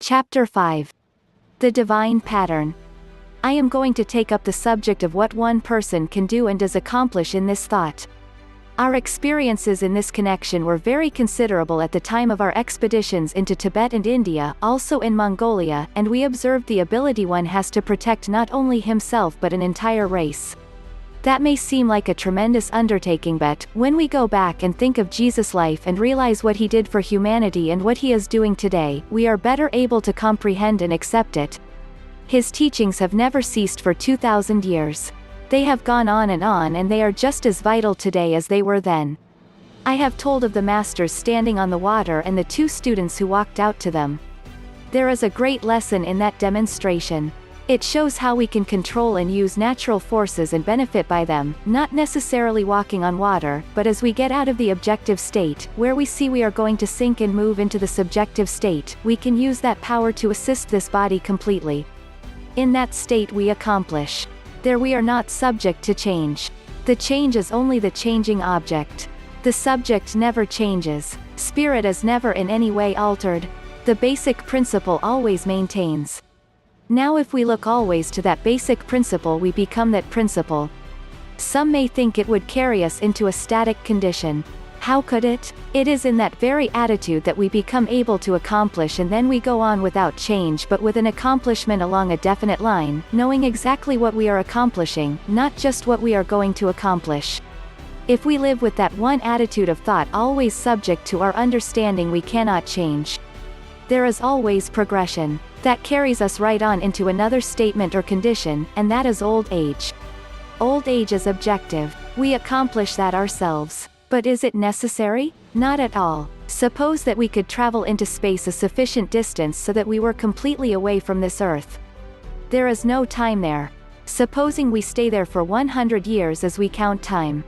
Chapter 5. The Divine Pattern. I am going to take up the subject of what one person can do and does accomplish in this thought. Our experiences in this connection were very considerable at the time of our expeditions into Tibet and India, also in Mongolia, and we observed the ability one has to protect not only himself but an entire race. That may seem like a tremendous undertaking, but when we go back and think of Jesus' life and realize what he did for humanity and what he is doing today, we are better able to comprehend and accept it. His teachings have never ceased for 2,000 years. They have gone on, and they are just as vital today as they were then. I have told of the masters standing on the water and the two students who walked out to them. There is a great lesson in that demonstration. It shows how we can control and use natural forces and benefit by them, not necessarily walking on water, but as we get out of the objective state, where we see we are going to sink and move into the subjective state, we can use that power to assist this body completely. In that state we accomplish. There we are not subject to change. The change is only the changing object. The subject never changes. Spirit is never in any way altered. The basic principle always maintains. Now if we look always to that basic principle, we become that principle. Some may think it would carry us into a static condition. How could it? It is in that very attitude that we become able to accomplish, and then we go on without change but with an accomplishment along a definite line, knowing exactly what we are accomplishing, not just what we are going to accomplish. If we live with that one attitude of thought always subject to our understanding, we cannot change. There is always progression. That carries us right on into another statement or condition, and that is old age. Old age is objective. We accomplish that ourselves. But is it necessary? Not at all. Suppose that we could travel into space a sufficient distance so that we were completely away from this earth. There is no time there. Supposing we stay there for 100 years as we count time.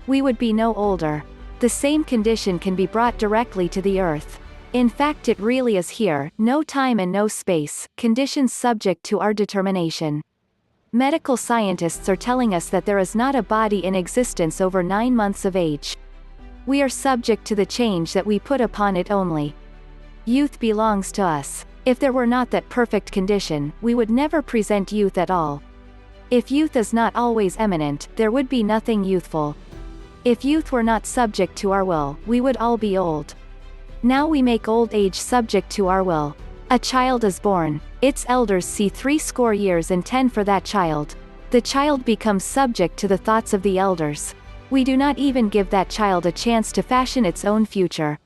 We would be no older. The same condition can be brought directly to the earth. In fact, it really is here, no time and no space, conditions subject to our determination. Medical scientists are telling us that there is not a body in existence over 9 months of age. We are subject to the change that we put upon it only. Youth belongs to us. If there were not that perfect condition, we would never present youth at all. If youth is not always eminent, there would be nothing youthful. If youth were not subject to our will, we would all be old. Now we make old age subject to our will. A child is born. Its elders see 60 years and 10 for that child. The child becomes subject to the thoughts of the elders. We do not even give that child a chance to fashion its own future.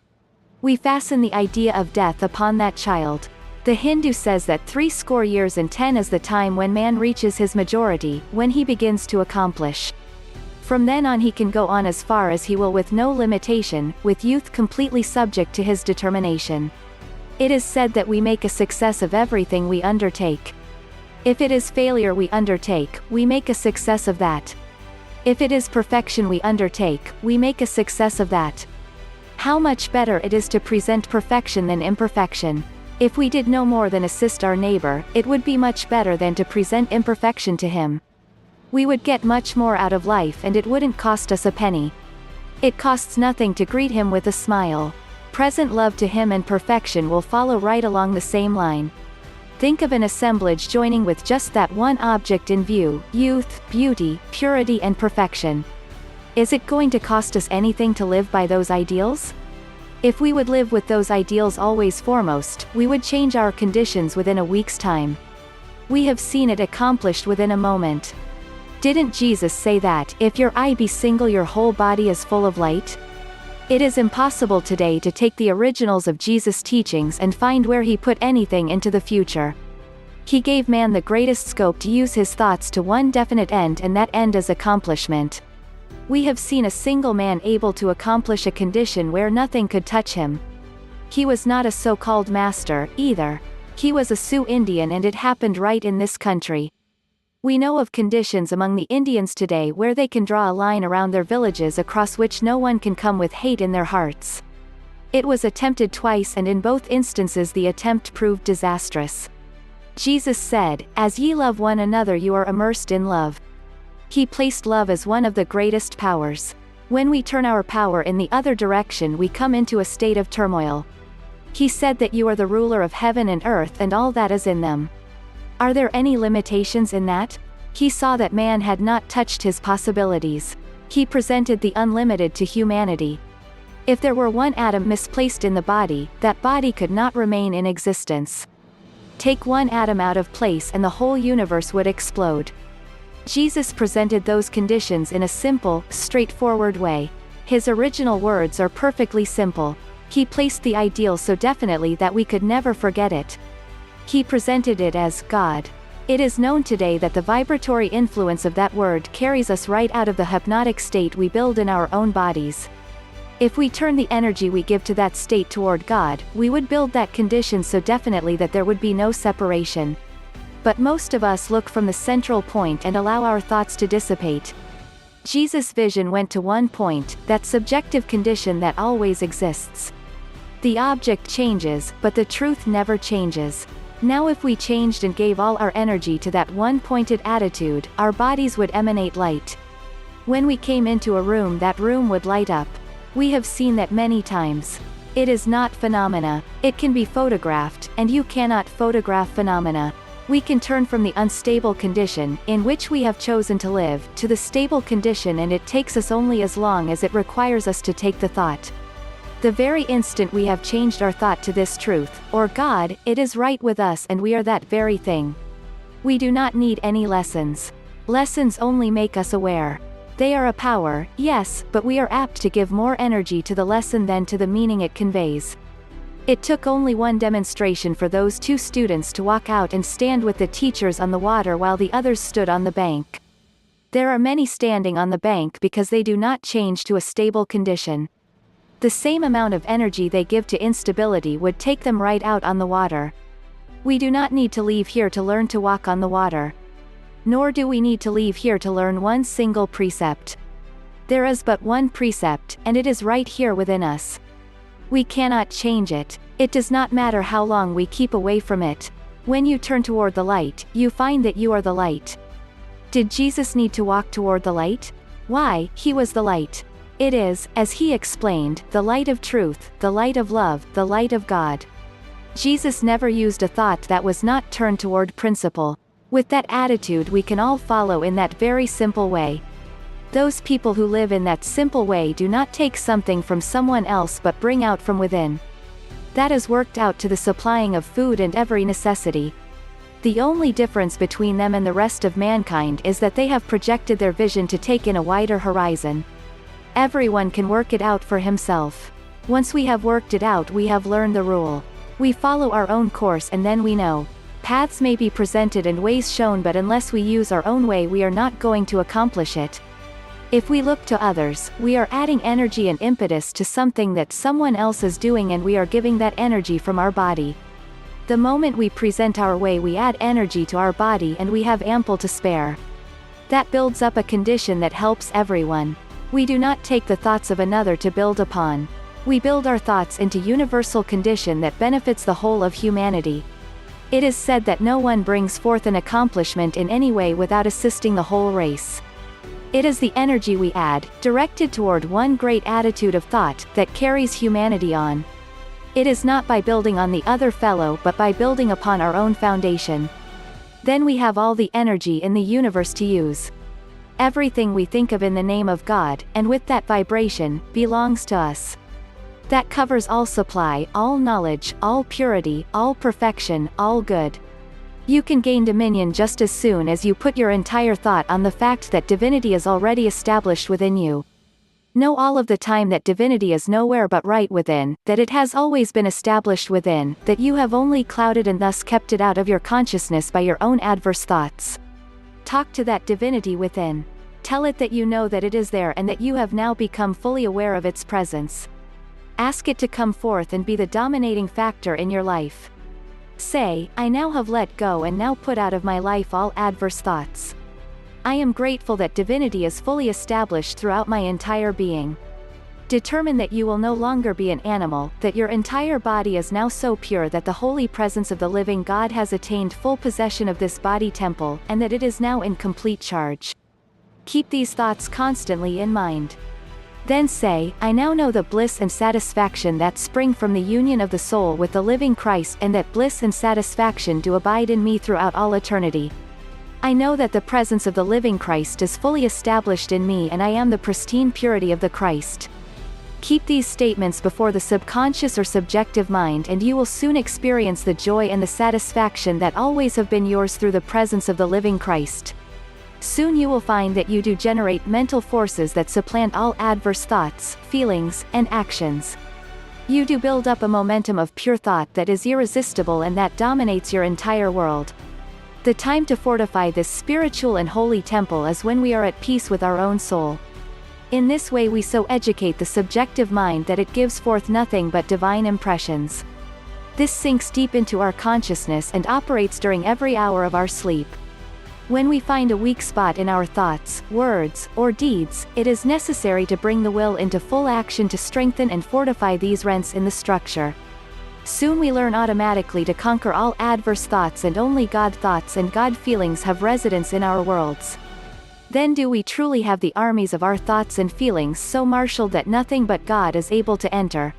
We fasten the idea of death upon that child. The Hindu says that 60 years and 10 is the time when man reaches his majority, when he begins to accomplish. From then on he can go on as far as he will with no limitation, with youth completely subject to his determination. It is said that we make a success of everything we undertake. If it is failure we undertake, we make a success of that. If it is perfection we undertake, we make a success of that. How much better it is to present perfection than imperfection. If we did no more than assist our neighbor, it would be much better than to present imperfection to him. We would get much more out of life and it wouldn't cost us a penny. It costs nothing to greet him with a smile. Present love to him and perfection will follow right along the same line. Think of an assemblage joining with just that one object in view: youth, beauty, purity and perfection. Is it going to cost us anything to live by those ideals? If we would live with those ideals always foremost, we would change our conditions within a week's time. We have seen it accomplished within a moment. Didn't Jesus say that, if your eye be single your whole body is full of light? It is impossible today to take the originals of Jesus' teachings and find where he put anything into the future. He gave man the greatest scope to use his thoughts to one definite end, and that end is accomplishment. We have seen a single man able to accomplish a condition where nothing could touch him. He was not a so-called master, either. He was a Sioux Indian, and it happened right in this country. We know of conditions among the Indians today where they can draw a line around their villages across which no one can come with hate in their hearts. It was attempted twice, and in both instances the attempt proved disastrous. Jesus said, "As ye love one another you are immersed in love." He placed love as one of the greatest powers. When we turn our power in the other direction we come into a state of turmoil. He said that you are the ruler of heaven and earth and all that is in them. Are there any limitations in that? He saw that man had not touched his possibilities. He presented the unlimited to humanity. If there were one atom misplaced in the body, that body could not remain in existence. Take one atom out of place and the whole universe would explode. Jesus presented those conditions in a simple, straightforward way. His original words are perfectly simple. He placed the ideal so definitely that we could never forget it. He presented it as God. It is known today that the vibratory influence of that word carries us right out of the hypnotic state we build in our own bodies. If we turn the energy we give to that state toward God, we would build that condition so definitely that there would be no separation. But most of us look from the central point and allow our thoughts to dissipate. Jesus' vision went to one point, that subjective condition that always exists. The object changes, but the truth never changes. Now if we changed and gave all our energy to that one pointed attitude, our bodies would emanate light. When we came into a room, that room would light up. We have seen that many times. It is not phenomena. It can be photographed, and you cannot photograph phenomena. We can turn from the unstable condition, in which we have chosen to live, to the stable condition, and it takes us only as long as it requires us to take the thought. The very instant we have changed our thought to this truth, or God, it is right with us and we are that very thing. We do not need any lessons. Lessons only make us aware. They are a power, yes, but we are apt to give more energy to the lesson than to the meaning it conveys. It took only one demonstration for those two students to walk out and stand with the teachers on the water while the others stood on the bank. There are many standing on the bank because they do not change to a stable condition. The same amount of energy they give to instability would take them right out on the water. We do not need to leave here to learn to walk on the water. Nor do we need to leave here to learn one single precept. There is but one precept, and it is right here within us. We cannot change it. It does not matter how long we keep away from it. When you turn toward the light, you find that you are the light. Did Jesus need to walk toward the light? Why, he was the light. It is, as he explained, the light of truth, the light of love, the light of God. Jesus never used a thought that was not turned toward principle. With that attitude we can all follow in that very simple way. Those people who live in that simple way do not take something from someone else but bring out from within. That is worked out to the supplying of food and every necessity. The only difference between them and the rest of mankind is that they have projected their vision to take in a wider horizon. Everyone can work it out for himself. Once we have worked it out, we have learned the rule. We follow our own course and then we know. Paths may be presented and ways shown, but unless we use our own way we are not going to accomplish it. If we look to others, we are adding energy and impetus to something that someone else is doing, and we are giving that energy from our body. The moment we present our way, we add energy to our body and we have ample to spare. That builds up a condition that helps everyone. We do not take the thoughts of another to build upon. We build our thoughts into universal condition that benefits the whole of humanity. It is said that no one brings forth an accomplishment in any way without assisting the whole race. It is the energy we add, directed toward one great attitude of thought, that carries humanity on. It is not by building on the other fellow but by building upon our own foundation. Then we have all the energy in the universe to use. Everything we think of in the name of God, and with that vibration, belongs to us. That covers all supply, all knowledge, all purity, all perfection, all good. You can gain dominion just as soon as you put your entire thought on the fact that divinity is already established within you. Know all of the time that divinity is nowhere but right within, that it has always been established within, that you have only clouded and thus kept it out of your consciousness by your own adverse thoughts. Talk to that divinity within. Tell it that you know that it is there and that you have now become fully aware of its presence. Ask it to come forth and be the dominating factor in your life. Say, I now have let go and now put out of my life all adverse thoughts. I am grateful that divinity is fully established throughout my entire being. Determine that you will no longer be an animal, that your entire body is now so pure that the holy presence of the living God has attained full possession of this body temple, and that it is now in complete charge. Keep these thoughts constantly in mind. Then say, I now know the bliss and satisfaction that spring from the union of the soul with the living Christ, and that bliss and satisfaction do abide in me throughout all eternity. I know that the presence of the living Christ is fully established in me, and I am the pristine purity of the Christ. Keep these statements before the subconscious or subjective mind, and you will soon experience the joy and the satisfaction that always have been yours through the presence of the living Christ. Soon you will find that you do generate mental forces that supplant all adverse thoughts, feelings, and actions. You do build up a momentum of pure thought that is irresistible and that dominates your entire world. The time to fortify this spiritual and holy temple is when we are at peace with our own soul. In this way we so educate the subjective mind that it gives forth nothing but divine impressions. This sinks deep into our consciousness and operates during every hour of our sleep. When we find a weak spot in our thoughts, words, or deeds, it is necessary to bring the will into full action to strengthen and fortify these rents in the structure. Soon we learn automatically to conquer all adverse thoughts, and only God thoughts and God feelings have residence in our worlds. Then do we truly have the armies of our thoughts and feelings so marshaled that nothing but God is able to enter.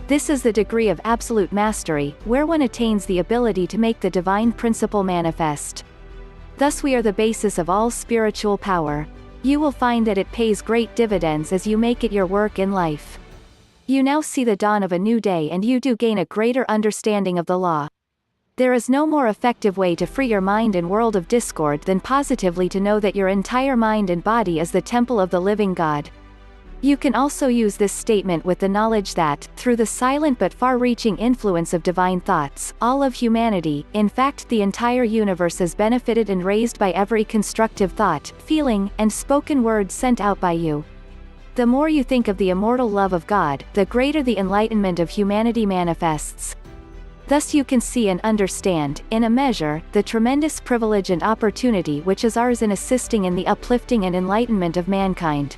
This is the degree of absolute mastery, where one attains the ability to make the divine principle manifest. Thus we are the basis of all spiritual power. You will find that it pays great dividends as you make it your work in life. You now see the dawn of a new day, and you do gain a greater understanding of the law. There is no more effective way to free your mind and world of discord than positively to know that your entire mind and body is the temple of the living God. You can also use this statement with the knowledge that, through the silent but far-reaching influence of divine thoughts, all of humanity, in fact the entire universe, is benefited and raised by every constructive thought, feeling, and spoken word sent out by you. The more you think of the immortal love of God, the greater the enlightenment of humanity manifests. Thus you can see and understand, in a measure, the tremendous privilege and opportunity which is ours in assisting in the uplifting and enlightenment of mankind.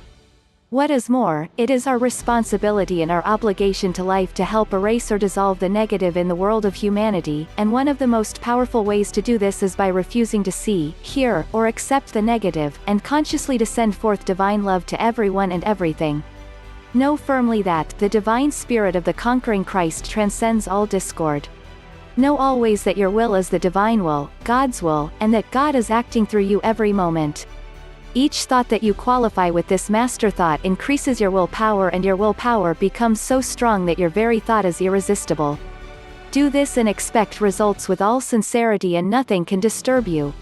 What is more, it is our responsibility and our obligation to life to help erase or dissolve the negative in the world of humanity, and one of the most powerful ways to do this is by refusing to see, hear, or accept the negative, and consciously to send forth divine love to everyone and everything. Know firmly that the divine spirit of the conquering Christ transcends all discord. Know always that your will is the divine will, God's will, and that God is acting through you every moment. Each thought that you qualify with this master thought increases your willpower, and your willpower becomes so strong that your very thought is irresistible. Do this and expect results with all sincerity, and nothing can disturb you.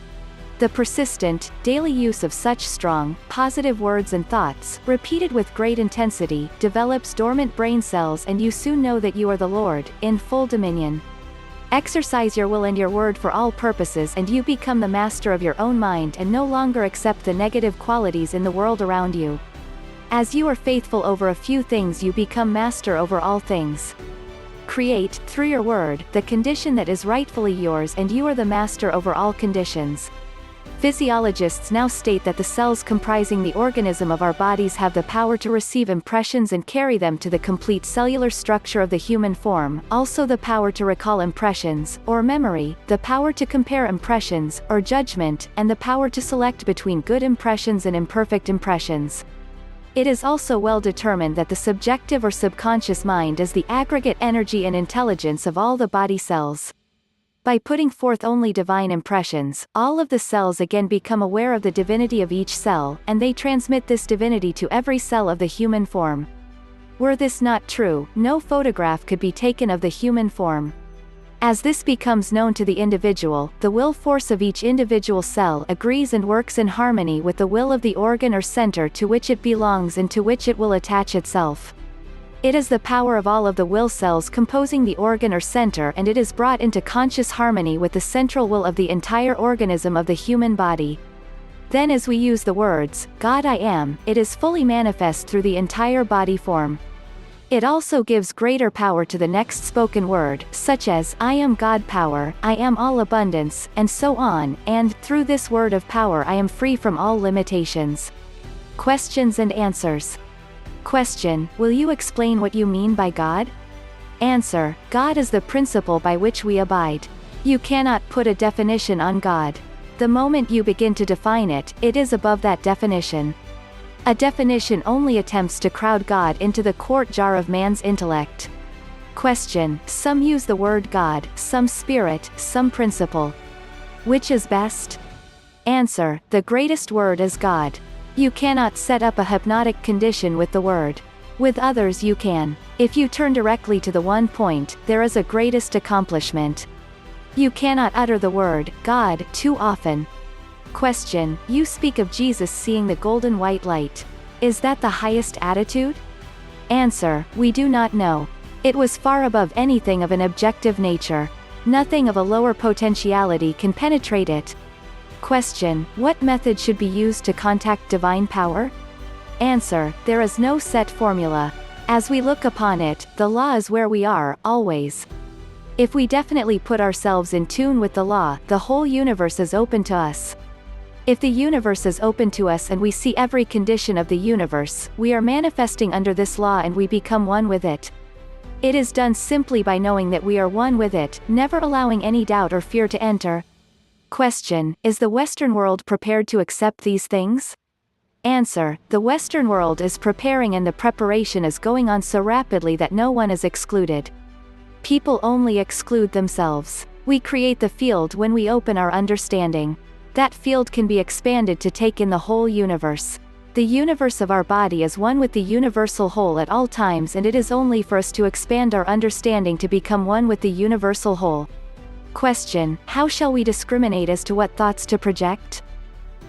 The persistent, daily use of such strong, positive words and thoughts, repeated with great intensity, develops dormant brain cells, and you soon know that you are the Lord, in full dominion. Exercise your will and your word for all purposes, and you become the master of your own mind and no longer accept the negative qualities in the world around you. As you are faithful over a few things, you become master over all things. Create, through your word, the condition that is rightfully yours, and you are the master over all conditions. Physiologists now state that the cells comprising the organism of our bodies have the power to receive impressions and carry them to the complete cellular structure of the human form, also the power to recall impressions, or memory, the power to compare impressions, or judgment, and the power to select between good impressions and imperfect impressions. It is also well determined that the subjective or subconscious mind is the aggregate energy and intelligence of all the body cells. By putting forth only divine impressions, all of the cells again become aware of the divinity of each cell, and they transmit this divinity to every cell of the human form. Were this not true, no photograph could be taken of the human form. As this becomes known to the individual, the will force of each individual cell agrees and works in harmony with the will of the organ or center to which it belongs and to which it will attach itself. It is the power of all of the will cells composing the organ or center, and it is brought into conscious harmony with the central will of the entire organism of the human body. Then as we use the words, God I am, it is fully manifest through the entire body form. It also gives greater power to the next spoken word, such as, I am God power, I am all abundance, and so on, and, through this word of power I am free from all limitations. Questions and answers. Question: will you explain what you mean by God? Answer: God is the principle by which we abide. You cannot put a definition on God. The moment you begin to define it, it is above that definition. A definition only attempts to crowd God into the quart jar of man's intellect. Question: some use the word God, some spirit, some principle. Which is best? Answer: the greatest word is God. You cannot set up a hypnotic condition with the word. With others you can. If you turn directly to the one point, there is a greatest accomplishment. You cannot utter the word, God, too often. Question: you speak of Jesus seeing the golden white light. Is that the highest attitude? Answer: we do not know. It was far above anything of an objective nature. Nothing of a lower potentiality can penetrate it. Question: what method should be used to contact divine power? Answer: there is no set formula. As we look upon it, the law is where we are, always. If we definitely put ourselves in tune with the law, the whole universe is open to us. If the universe is open to us and we see every condition of the universe, we are manifesting under this law and we become one with it. It is done simply by knowing that we are one with it, never allowing any doubt or fear to enter. Question: is the Western world prepared to accept these things? Answer: the Western world is preparing and the preparation is going on so rapidly that no one is excluded. People only exclude themselves. We create the field when we open our understanding. That field can be expanded to take in the whole universe. The universe of our body is one with the universal whole at all times, and it is only for us to expand our understanding to become one with the universal whole. Question: how shall we discriminate as to what thoughts to project?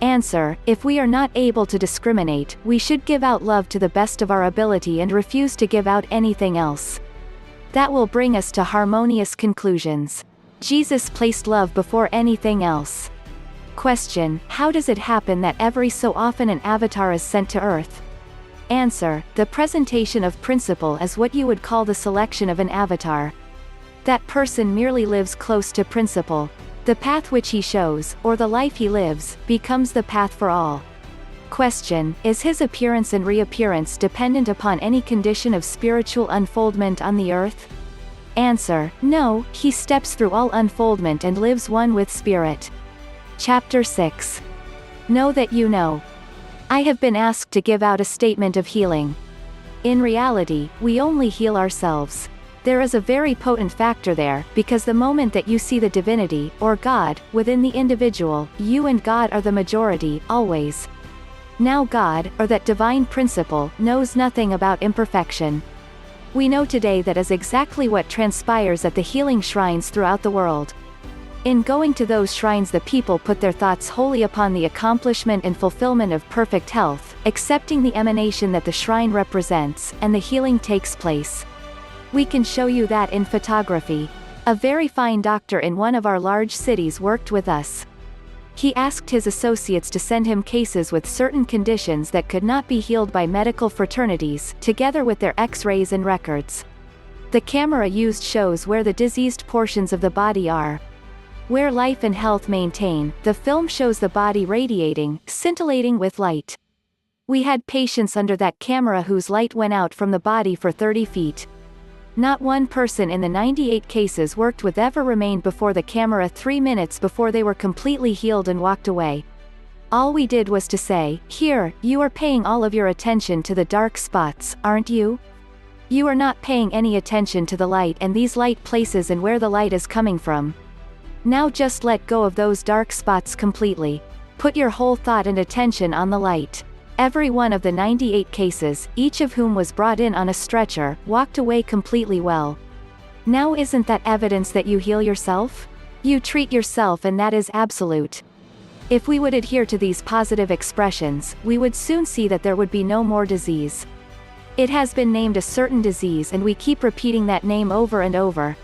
Answer: if we are not able to discriminate, we should give out love to the best of our ability and refuse to give out anything else. That will bring us to harmonious conclusions. Jesus placed love before anything else. Question: how does it happen that every so often an avatar is sent to Earth? Answer: the presentation of principle is what you would call the selection of an avatar. That person merely lives close to principle. The path which he shows, or the life he lives, becomes the path for all. Question: is his appearance and reappearance dependent upon any condition of spiritual unfoldment on the earth? Answer: no, he steps through all unfoldment and lives one with spirit. Chapter 6. Know that you know. I have been asked to give out a statement of healing. In reality, we only heal ourselves. There is a very potent factor there, because the moment that you see the divinity, or God, within the individual, you and God are the majority, always. Now God, or that divine principle, knows nothing about imperfection. We know today that is exactly what transpires at the healing shrines throughout the world. In going to those shrines, the people put their thoughts wholly upon the accomplishment and fulfillment of perfect health, accepting the emanation that the shrine represents, and the healing takes place. We can show you that in photography. A very fine doctor in one of our large cities worked with us. He asked his associates to send him cases with certain conditions that could not be healed by medical fraternities, together with their X-rays and records. The camera used shows where the diseased portions of the body are. Where life and health maintain, the film shows the body radiating, scintillating with light. We had patients under that camera whose light went out from the body for 30 feet. Not one person in the 98 cases worked with ever remained before the camera 3 minutes before they were completely healed and walked away. All we did was to say, "Here, you are paying all of your attention to the dark spots, aren't you? You are not paying any attention to the light and these light places and where the light is coming from. Now just let go of those dark spots completely. Put your whole thought and attention on the light." Every one of the 98 cases, each of whom was brought in on a stretcher, walked away completely well. Now isn't that evidence that you heal yourself? You treat yourself, and that is absolute. If we would adhere to these positive expressions, we would soon see that there would be no more disease. It has been named a certain disease and we keep repeating that name over and over.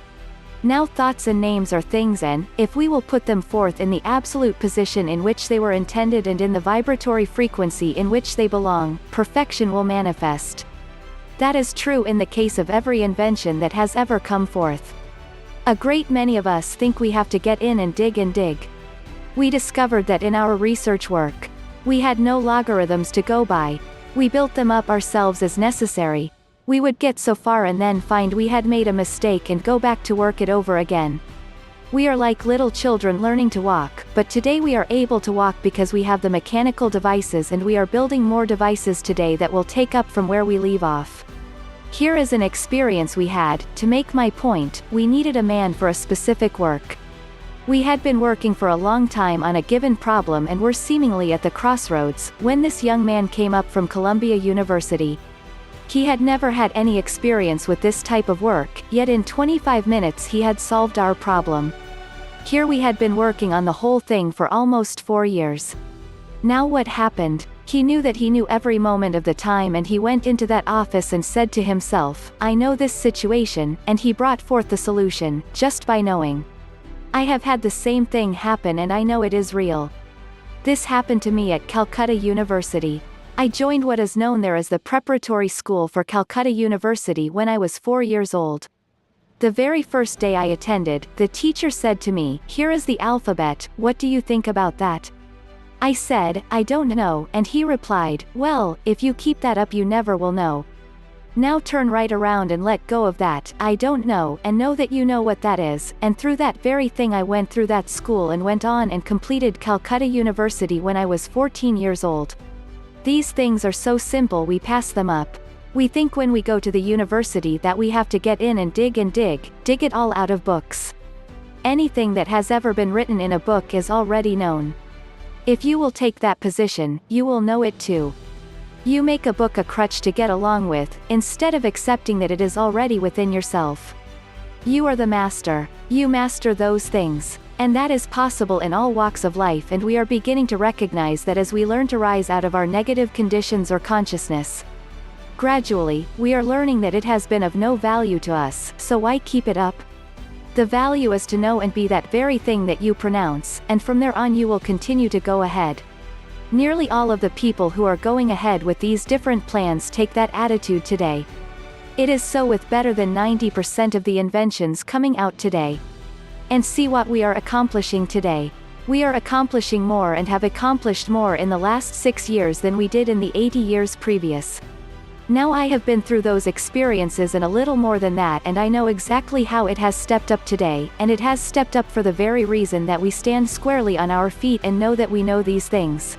Now thoughts and names are things, and, if we will put them forth in the absolute position in which they were intended and in the vibratory frequency in which they belong, perfection will manifest. That is true in the case of every invention that has ever come forth. A great many of us think we have to get in and dig. We discovered that in our research work. We had no logarithms to go by. We built them up ourselves as necessary. We would get so far and then find we had made a mistake and go back to work it over again. We are like little children learning to walk, but today we are able to walk because we have the mechanical devices, and we are building more devices today that will take up from where we leave off. Here is an experience we had. To make my point, we needed a man for a specific work. We had been working for a long time on a given problem and were seemingly at the crossroads, when this young man came up from Columbia University. He had never had any experience with this type of work, yet in 25 minutes he had solved our problem. Here we had been working on the whole thing for almost 4 years. Now what happened? He knew that he knew every moment of the time, and he went into that office and said to himself, I know this situation, and he brought forth the solution, just by knowing. I have had the same thing happen, and I know it is real. This happened to me at Calcutta University. I joined what is known there as the preparatory school for Calcutta University when I was 4 years old. The very first day I attended, the teacher said to me, here is the alphabet, what do you think about that? I said, I don't know, and he replied, well, if you keep that up you never will know. Now turn right around and let go of that, I don't know, and know that you know what that is, and through that very thing I went through that school and went on and completed Calcutta University when I was 14 years old. These things are so simple we pass them up. We think when we go to the university that we have to get in and dig it all out of books. Anything that has ever been written in a book is already known. If you will take that position, you will know it too. You make a book a crutch to get along with, instead of accepting that it is already within yourself. You are the master. You master those things. And that is possible in all walks of life, and we are beginning to recognize that as we learn to rise out of our negative conditions or consciousness. Gradually, we are learning that it has been of no value to us, so why keep it up? The value is to know and be that very thing that you pronounce, and from there on you will continue to go ahead. Nearly all of the people who are going ahead with these different plans take that attitude today. It is so with better than 90% of the inventions coming out today. And see what we are accomplishing today. We are accomplishing more and have accomplished more in the last 6 years than we did in the 80 years previous. Now I have been through those experiences and a little more than that, and I know exactly how it has stepped up today, and it has stepped up for the very reason that we stand squarely on our feet and know that we know these things.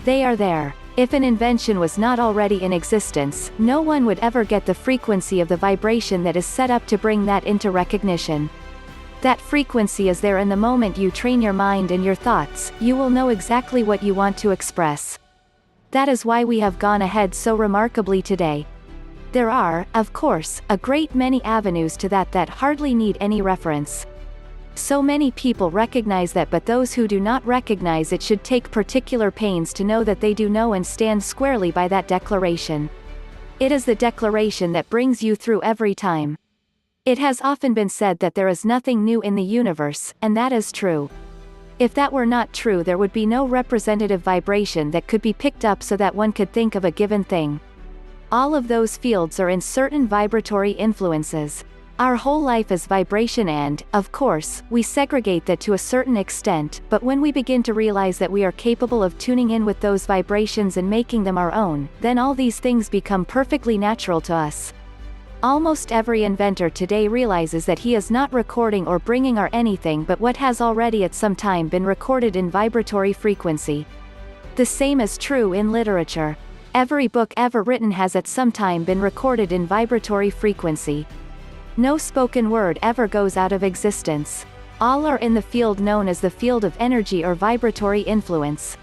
They are there. If an invention was not already in existence, no one would ever get the frequency of the vibration that is set up to bring that into recognition. That frequency is there, and the moment you train your mind and your thoughts, you will know exactly what you want to express. That is why we have gone ahead so remarkably today. There are, of course, a great many avenues to that hardly need any reference. So many people recognize that, but those who do not recognize it should take particular pains to know that they do know and stand squarely by that declaration. It is the declaration that brings you through every time. It has often been said that there is nothing new in the universe, and that is true. If that were not true, there would be no representative vibration that could be picked up so that one could think of a given thing. All of those fields are in certain vibratory influences. Our whole life is vibration, and, of course, we segregate that to a certain extent, but when we begin to realize that we are capable of tuning in with those vibrations and making them our own, then all these things become perfectly natural to us. Almost every inventor today realizes that he is not recording or bringing or anything but what has already at some time been recorded in vibratory frequency. The same is true in literature. Every book ever written has at some time been recorded in vibratory frequency. No spoken word ever goes out of existence. All are in the field known as the field of energy or vibratory influence.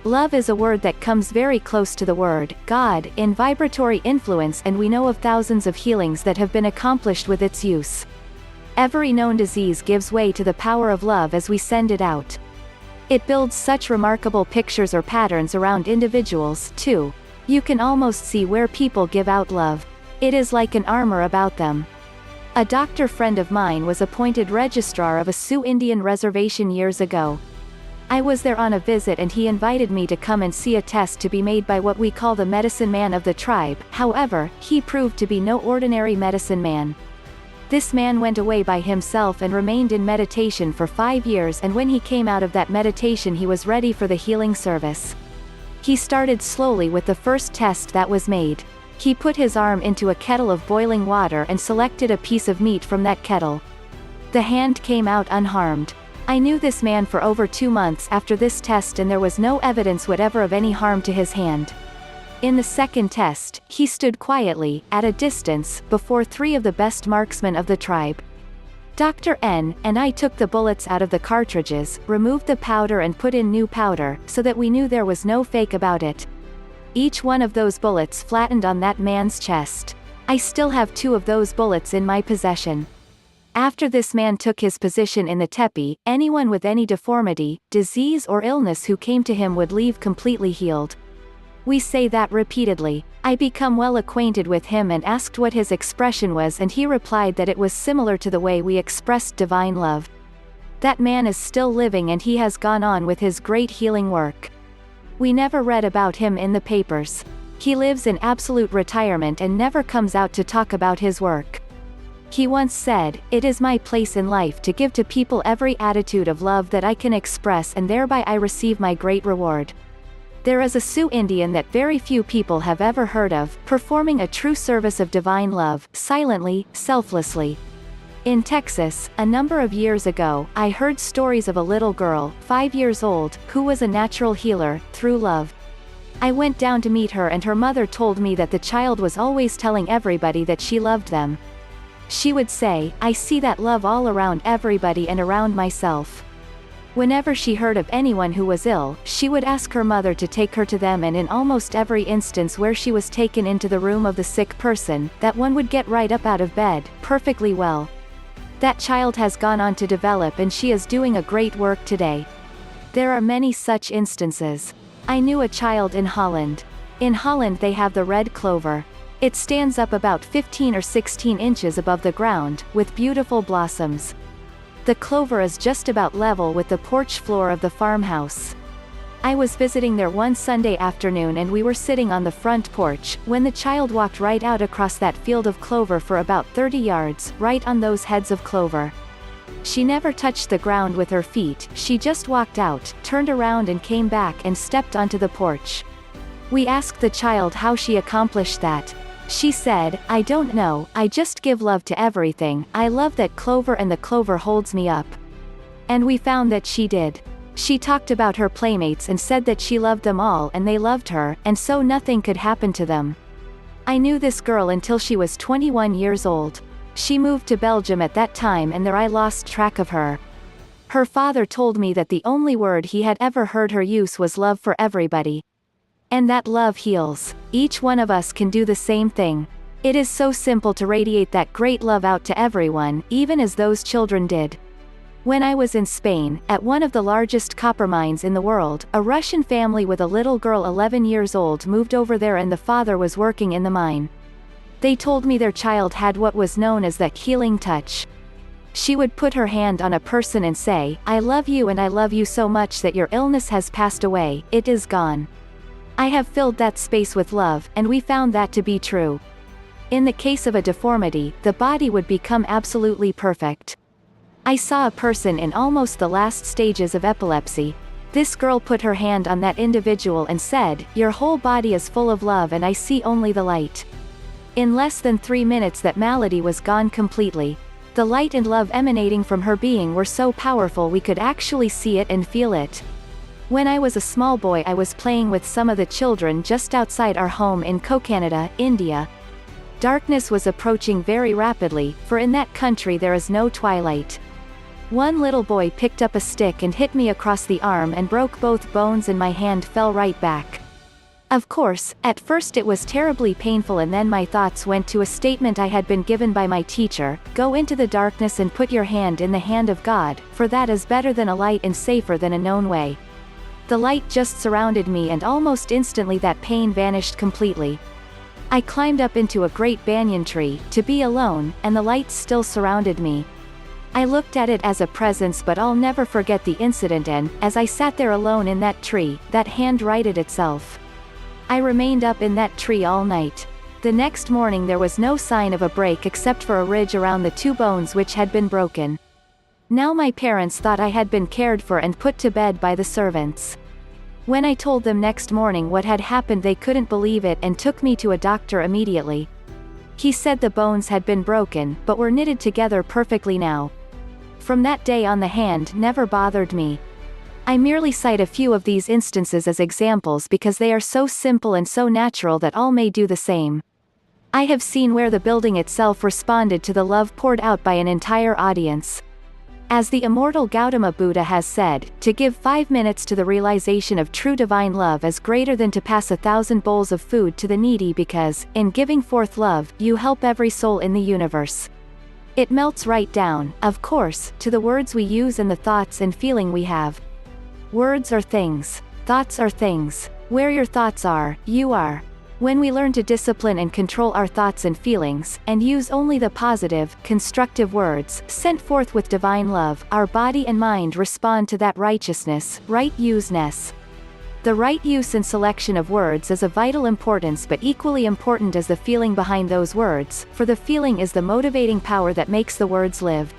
Love is a word that comes very close to the word God in vibratory influence, and we know of thousands of healings that have been accomplished with its use. Every known disease gives way to the power of love as we send it out. It builds such remarkable pictures or patterns around individuals, too. You can almost see where people give out love. It is like an armor about them. A doctor friend of mine was appointed registrar of a Sioux Indian reservation years ago. I was there on a visit, and he invited me to come and see a test to be made by what we call the medicine man of the tribe. However, he proved to be no ordinary medicine man. This man went away by himself and remained in meditation for 5 years, and when he came out of that meditation he was ready for the healing service. He started slowly with the first test that was made. He put his arm into a kettle of boiling water and selected a piece of meat from that kettle. The hand came out unharmed. I knew this man for over 2 months after this test and there was no evidence whatever of any harm to his hand. In the second test, he stood quietly, at a distance, before 3 of the best marksmen of the tribe. Dr. N and I took the bullets out of the cartridges, removed the powder and put in new powder, so that we knew there was no fake about it. Each one of those bullets flattened on that man's chest. I still have 2 of those bullets in my possession. After this man took his position in the teepee, anyone with any deformity, disease or illness who came to him would leave completely healed. We say that repeatedly. I become well acquainted with him and asked what his expression was and he replied that it was similar to the way we expressed divine love. That man is still living and he has gone on with his great healing work. We never read about him in the papers. He lives in absolute retirement and never comes out to talk about his work. He once said, "It is my place in life to give to people every attitude of love that I can express and thereby I receive my great reward." There is a Sioux Indian that very few people have ever heard of, performing a true service of divine love, silently, selflessly. In Texas, a number of years ago, I heard stories of a little girl, 5 years old, who was a natural healer, through love. I went down to meet her and her mother told me that the child was always telling everybody that she loved them. She would say, "I see that love all around everybody and around myself." Whenever she heard of anyone who was ill, she would ask her mother to take her to them and in almost every instance where she was taken into the room of the sick person, that one would get right up out of bed, perfectly well. That child has gone on to develop and she is doing a great work today. There are many such instances. I knew a child in Holland. In Holland they have the red clover. It stands up about 15 or 16 inches above the ground, with beautiful blossoms. The clover is just about level with the porch floor of the farmhouse. I was visiting there one Sunday afternoon and we were sitting on the front porch, when the child walked right out across that field of clover for about 30 yards, right on those heads of clover. She never touched the ground with her feet, she just walked out, turned around and came back and stepped onto the porch. We asked the child how she accomplished that. She said, "I don't know, I just give love to everything, I love that clover and the clover holds me up." And we found that she did. She talked about her playmates and said that she loved them all and they loved her, and so nothing could happen to them. I knew this girl until she was 21 years old. She moved to Belgium at that time and there I lost track of her. Her father told me that the only word he had ever heard her use was love for everybody. And that love heals. Each one of us can do the same thing. It is so simple to radiate that great love out to everyone, even as those children did. When I was in Spain, at one of the largest copper mines in the world, a Russian family with a little girl 11 years old moved over there and the father was working in the mine. They told me their child had what was known as that healing touch. She would put her hand on a person and say, "I love you and I love you so much that your illness has passed away, it is gone. I have filled that space with love," and we found that to be true. In the case of a deformity, the body would become absolutely perfect. I saw a person in almost the last stages of epilepsy. This girl put her hand on that individual and said, "Your whole body is full of love and I see only the light." In less than 3 minutes that malady was gone completely. The light and love emanating from her being were so powerful we could actually see it and feel it. When I was a small boy I was playing with some of the children just outside our home in Canada, India. Darkness was approaching very rapidly, for in that country there is no twilight. One little boy picked up a stick and hit me across the arm and broke both bones and my hand fell right back. Of course, at first it was terribly painful and then my thoughts went to a statement I had been given by my teacher, "Go into the darkness and put your hand in the hand of God, for that is better than a light and safer than a known way." The light just surrounded me and almost instantly that pain vanished completely. I climbed up into a great banyan tree, to be alone, and the light still surrounded me. I looked at it as a presence but I'll never forget the incident and, as I sat there alone in that tree, that hand righted itself. I remained up in that tree all night. The next morning there was no sign of a break except for a ridge around the 2 bones which had been broken. Now my parents thought I had been cared for and put to bed by the servants. When I told them next morning what had happened they couldn't believe it and took me to a doctor immediately. He said the bones had been broken, but were knitted together perfectly now. From that day on the hand never bothered me. I merely cite a few of these instances as examples because they are so simple and so natural that all may do the same. I have seen where the building itself responded to the love poured out by an entire audience. As the immortal Gautama Buddha has said, to give 5 minutes to the realization of true divine love is greater than to pass 1,000 bowls of food to the needy because, in giving forth love, you help every soul in the universe. It melts right down, of course, to the words we use and the thoughts and feeling we have. Words are things. Thoughts are things. Where your thoughts are, you are. When we learn to discipline and control our thoughts and feelings, and use only the positive, constructive words, sent forth with divine love, our body and mind respond to that righteousness, right use-ness. The right use and selection of words is of vital importance, but equally important is the feeling behind those words, for the feeling is the motivating power that makes the words live.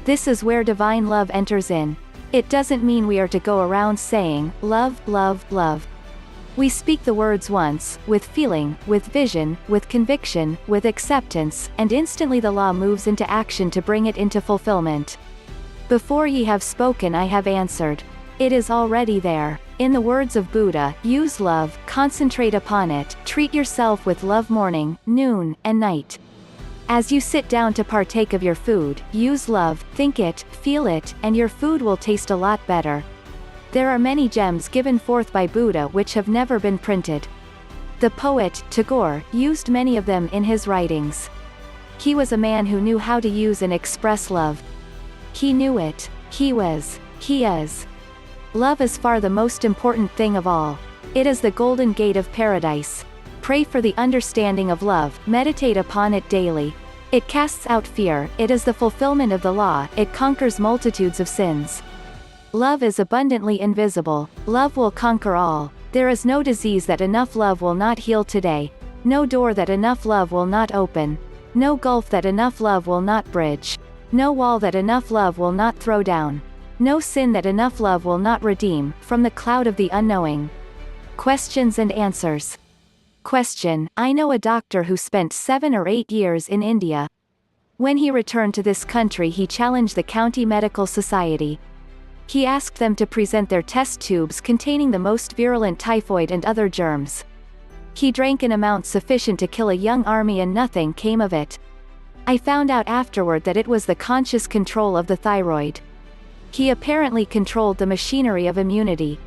This is where divine love enters in. It doesn't mean we are to go around saying, love, love, love. We speak the words once, with feeling, with vision, with conviction, with acceptance, and instantly the law moves into action to bring it into fulfillment. Before ye have spoken I have answered. It is already there. In the words of Buddha, use love, concentrate upon it, treat yourself with love morning, noon, and night. As you sit down to partake of your food, use love, think it, feel it, and your food will taste a lot better. There are many gems given forth by Buddha which have never been printed. The poet, Tagore, used many of them in his writings. He was a man who knew how to use and express love. He knew it. He is. Love is far the most important thing of all. It is the golden gate of paradise. Pray for the understanding of love, meditate upon it daily. It casts out fear, it is the fulfillment of the law, it conquers multitudes of sins. Love is abundantly invisible. Love will conquer all. There is no disease that enough love will not heal today. No door that enough love will not open. No gulf that enough love will not bridge. No wall that enough love will not throw down. No sin that enough love will not redeem, from the cloud of the unknowing. Questions and answers. Question: I know a doctor who spent 7 or 8 years in India. When he returned to this country he challenged the county medical society. He asked them to present their test tubes containing the most virulent typhoid and other germs. He drank an amount sufficient to kill a young army and nothing came of it. I found out afterward that it was the conscious control of the thyroid. He apparently controlled the machinery of immunity.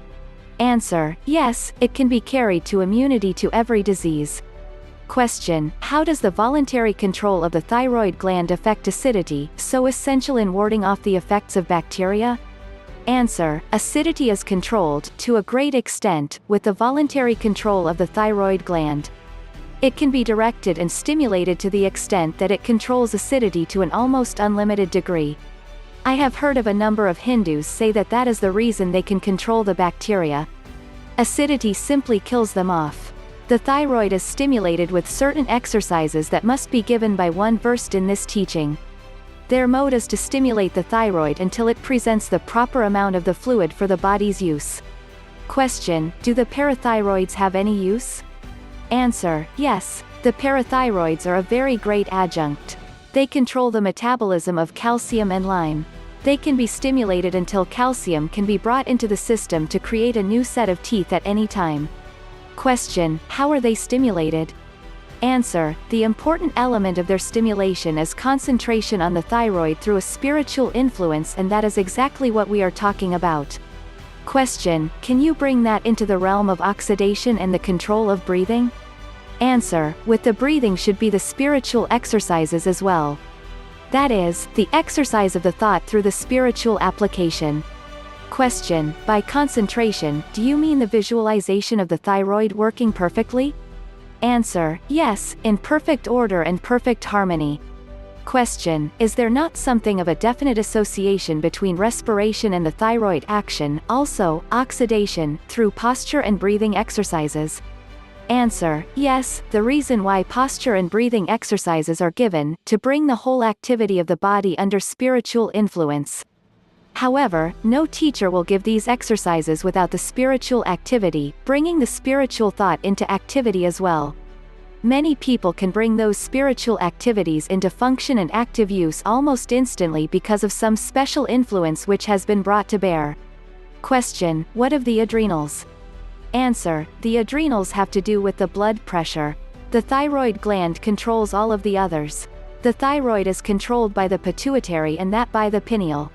Answer: yes, it can be carried to immunity to every disease. Question: how does the voluntary control of the thyroid gland affect acidity, so essential in warding off the effects of bacteria? Answer: acidity is controlled, to a great extent, with the voluntary control of the thyroid gland. It can be directed and stimulated to the extent that it controls acidity to an almost unlimited degree. I have heard of a number of Hindus say that that is the reason they can control the bacteria. Acidity simply kills them off. The thyroid is stimulated with certain exercises that must be given by one versed in this teaching. Their mode is to stimulate the thyroid until it presents the proper amount of the fluid for the body's use. Question: do the parathyroids have any use? Answer: yes. The parathyroids are a very great adjunct. They control the metabolism of calcium and lime. They can be stimulated until calcium can be brought into the system to create a new set of teeth at any time. Question: how are they stimulated? Answer: the important element of their stimulation is concentration on the thyroid through a spiritual influence, and that is exactly what we are talking about. Question: can you bring that into the realm of oxidation and the control of breathing? Answer: with the breathing should be the spiritual exercises as well. That is, the exercise of the thought through the spiritual application. Question: by concentration, do you mean the visualization of the thyroid working perfectly? Answer: yes, in perfect order and perfect harmony. Question: is there not something of a definite association between respiration and the thyroid action, also, oxidation, through posture and breathing exercises? Answer: yes, the reason why posture and breathing exercises are given, to bring the whole activity of the body under spiritual influence. However, no teacher will give these exercises without the spiritual activity, bringing the spiritual thought into activity as well. Many people can bring those spiritual activities into function and active use almost instantly because of some special influence which has been brought to bear. Question: what of the adrenals? Answer: the adrenals have to do with the blood pressure. The thyroid gland controls all of the others. The thyroid is controlled by the pituitary and that by the pineal.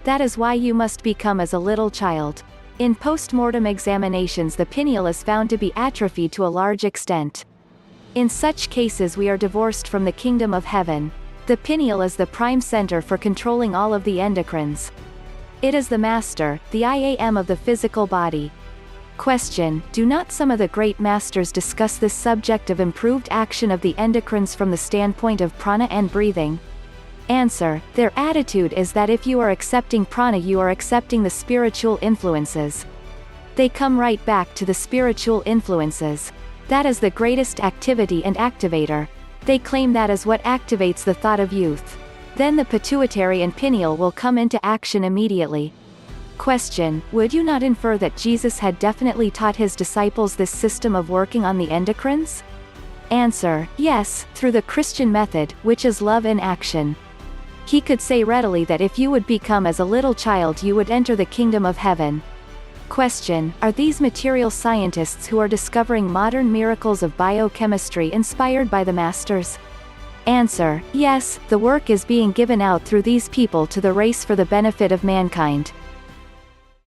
That is why you must become as a little child. In post-mortem examinations, the pineal is found to be atrophied to a large extent. In such cases we are divorced from the kingdom of heaven. The pineal is the prime center for controlling all of the endocrines. It is the master, the I am of the physical body. Question: do not some of the great masters discuss this subject of improved action of the endocrines from the standpoint of prana and breathing? Answer: their attitude is that if you are accepting prana you are accepting the spiritual influences. They come right back to the spiritual influences. That is the greatest activity and activator. They claim that is what activates the thought of youth. Then the pituitary and pineal will come into action immediately. Question: would you not infer that Jesus had definitely taught his disciples this system of working on the endocrines? Answer: yes, through the Christian method, which is love in action. He could say readily that if you would become as a little child you would enter the kingdom of heaven. Question: are these material scientists who are discovering modern miracles of biochemistry inspired by the masters? Answer: yes, the work is being given out through these people to the race for the benefit of mankind.